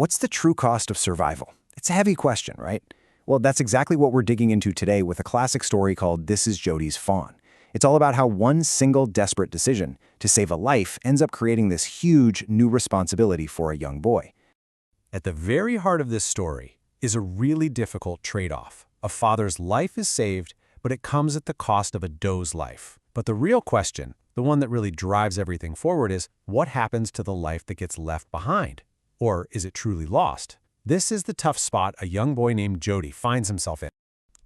What's the true cost of survival? It's a heavy question, right? Well, that's exactly what we're digging into today with a classic story called This is Jody's Fawn. It's all about how one single desperate decision to save a life ends up creating this huge new responsibility for a young boy. At the very heart of this story is a really difficult trade-off. A father's life is saved, but it comes at the cost of a doe's life. But the real question, the one that really drives everything forward, is what happens to the life that gets left behind? Or is it truly lost? This is the tough spot a young boy named Jody finds himself in.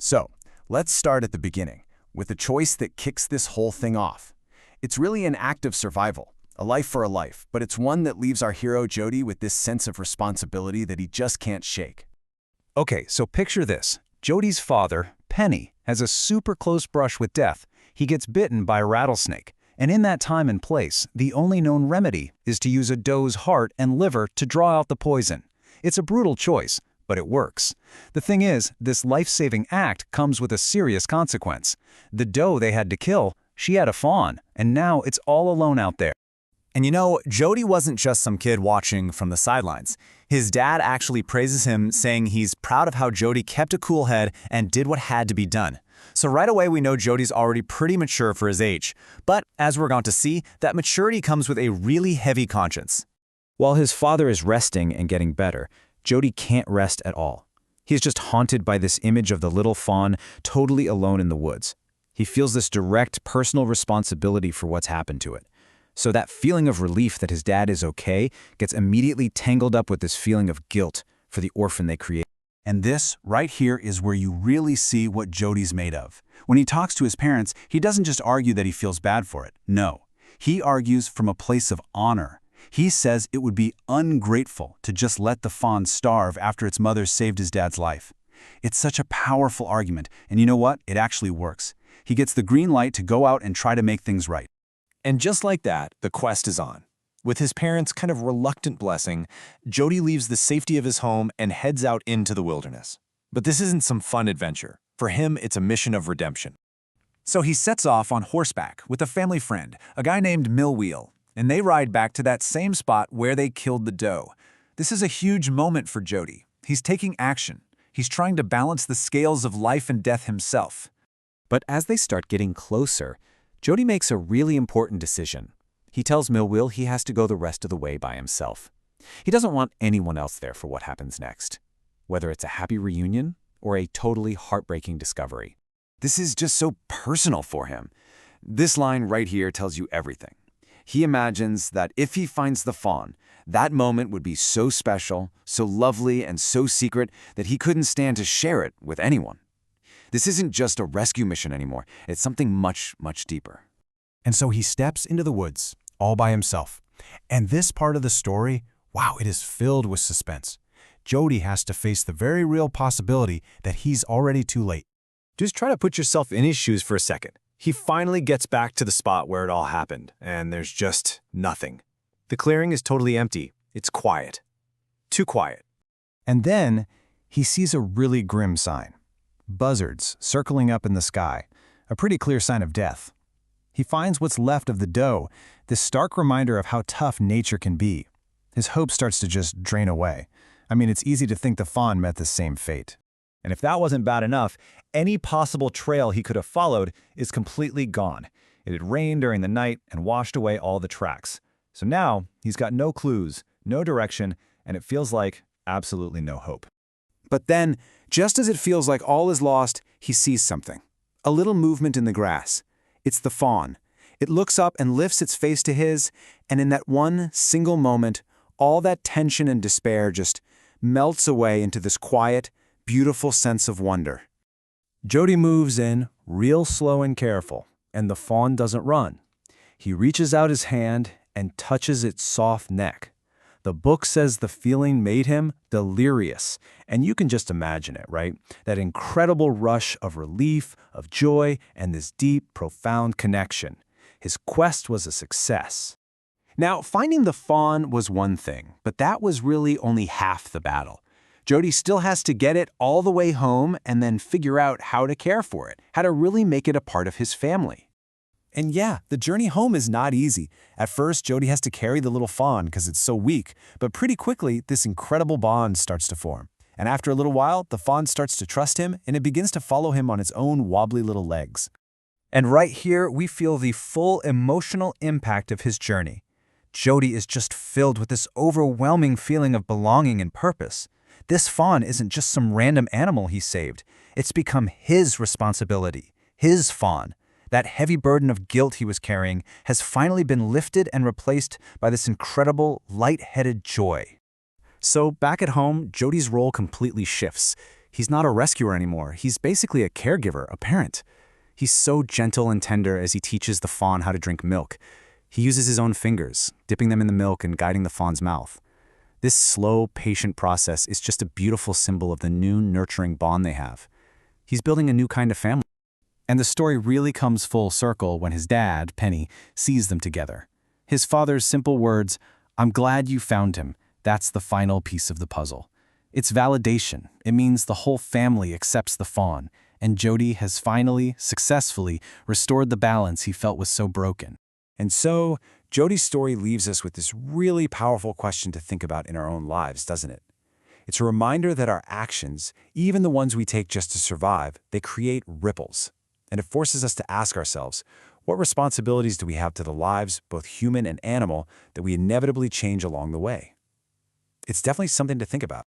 So, let's start at the beginning, with the choice that kicks this whole thing off. It's really an act of survival, a life for a life, but it's one that leaves our hero Jody with this sense of responsibility that he just can't shake. Okay, so picture this. Jody's father, Penny, has a super close brush with death. He gets bitten by a rattlesnake. And in that time and place, the only known remedy is to use a doe's heart and liver to draw out the poison. It's a brutal choice, but it works. The thing is, this life-saving act comes with a serious consequence. The doe they had to kill, she had a fawn, and now it's all alone out there. And you know, Jody wasn't just some kid watching from the sidelines. His dad actually praises him, saying he's proud of how Jody kept a cool head and did what had to be done. So right away we know Jody's already pretty mature for his age. But as we're going to see, that maturity comes with a really heavy conscience. While his father is resting and getting better, Jody can't rest at all. He's just haunted by this image of the little fawn totally alone in the woods. He feels this direct personal responsibility for what's happened to it. So that feeling of relief that his dad is okay gets immediately tangled up with this feeling of guilt for the orphan they created. And this, right here, is where you really see what Jody's made of. When he talks to his parents, he doesn't just argue that he feels bad for it. No, he argues from a place of honor. He says it would be ungrateful to just let the fawn starve after its mother saved his dad's life. It's such a powerful argument, and you know what? It actually works. He gets the green light to go out and try to make things right. And just like that, the quest is on. With his parents' kind of reluctant blessing, Jody leaves the safety of his home and heads out into the wilderness. But this isn't some fun adventure. For him, it's a mission of redemption. So he sets off on horseback with a family friend, a guy named Millwheel, and they ride back to that same spot where they killed the doe. This is a huge moment for Jody. He's taking action. He's trying to balance the scales of life and death himself. But as they start getting closer, Jody makes a really important decision. He tells Millwheel he has to go the rest of the way by himself. He doesn't want anyone else there for what happens next, whether it's a happy reunion or a totally heartbreaking discovery. This is just so personal for him. This line right here tells you everything. He imagines that if he finds the fawn, that moment would be so special, so lovely, and so secret that he couldn't stand to share it with anyone. This isn't just a rescue mission anymore. It's something much, much deeper. And so he steps into the woods, all by himself. And this part of the story, wow, it is filled with suspense. Jody has to face the very real possibility that he's already too late. Just try to put yourself in his shoes for a second. He finally gets back to the spot where it all happened, and there's just nothing. The clearing is totally empty. It's quiet. Too quiet. And then he sees a really grim sign. Buzzards circling up in the sky, a pretty clear sign of death. He finds what's left of the doe, this stark reminder of how tough nature can be. His hope starts to just drain away. I mean, it's easy to think the fawn met the same fate. And if that wasn't bad enough, any possible trail he could have followed is completely gone. It had rained during the night and washed away all the tracks. So now he's got no clues, no direction, and it feels like absolutely no hope. But then, just as it feels like all is lost, he sees something. A little movement in the grass. It's the fawn. It looks up and lifts its face to his, and in that one single moment, all that tension and despair just melts away into this quiet, beautiful sense of wonder. Jody moves in, real slow and careful, and the fawn doesn't run. He reaches out his hand and touches its soft neck. The book says the feeling made him delirious, and you can just imagine it, right? That incredible rush of relief, of joy, and this deep, profound connection. His quest was a success. Now, finding the fawn was one thing, but that was really only half the battle. Jody still has to get it all the way home and then figure out how to care for it, how to really make it a part of his family. And yeah, the journey home is not easy. At first, Jody has to carry the little fawn because it's so weak, but pretty quickly, this incredible bond starts to form. And after a little while, the fawn starts to trust him, and it begins to follow him on its own wobbly little legs. And right here, we feel the full emotional impact of his journey. Jody is just filled with this overwhelming feeling of belonging and purpose. This fawn isn't just some random animal he saved. It's become his responsibility, his fawn. That heavy burden of guilt he was carrying has finally been lifted and replaced by this incredible, light-headed joy. So back at home, Jody's role completely shifts. He's not a rescuer anymore. He's basically a caregiver, a parent. He's so gentle and tender as he teaches the fawn how to drink milk. He uses his own fingers, dipping them in the milk and guiding the fawn's mouth. This slow, patient process is just a beautiful symbol of the new, nurturing bond they have. He's building a new kind of family. And the story really comes full circle when his dad, Penny, sees them together. His father's simple words, "I'm glad you found him," that's the final piece of the puzzle. It's validation. It means the whole family accepts the fawn, and Jody has finally, successfully, restored the balance he felt was so broken. And so, Jody's story leaves us with this really powerful question to think about in our own lives, doesn't it? It's a reminder that our actions, even the ones we take just to survive, they create ripples. And it forces us to ask ourselves, what responsibilities do we have to the lives, both human and animal, that we inevitably change along the way? It's definitely something to think about.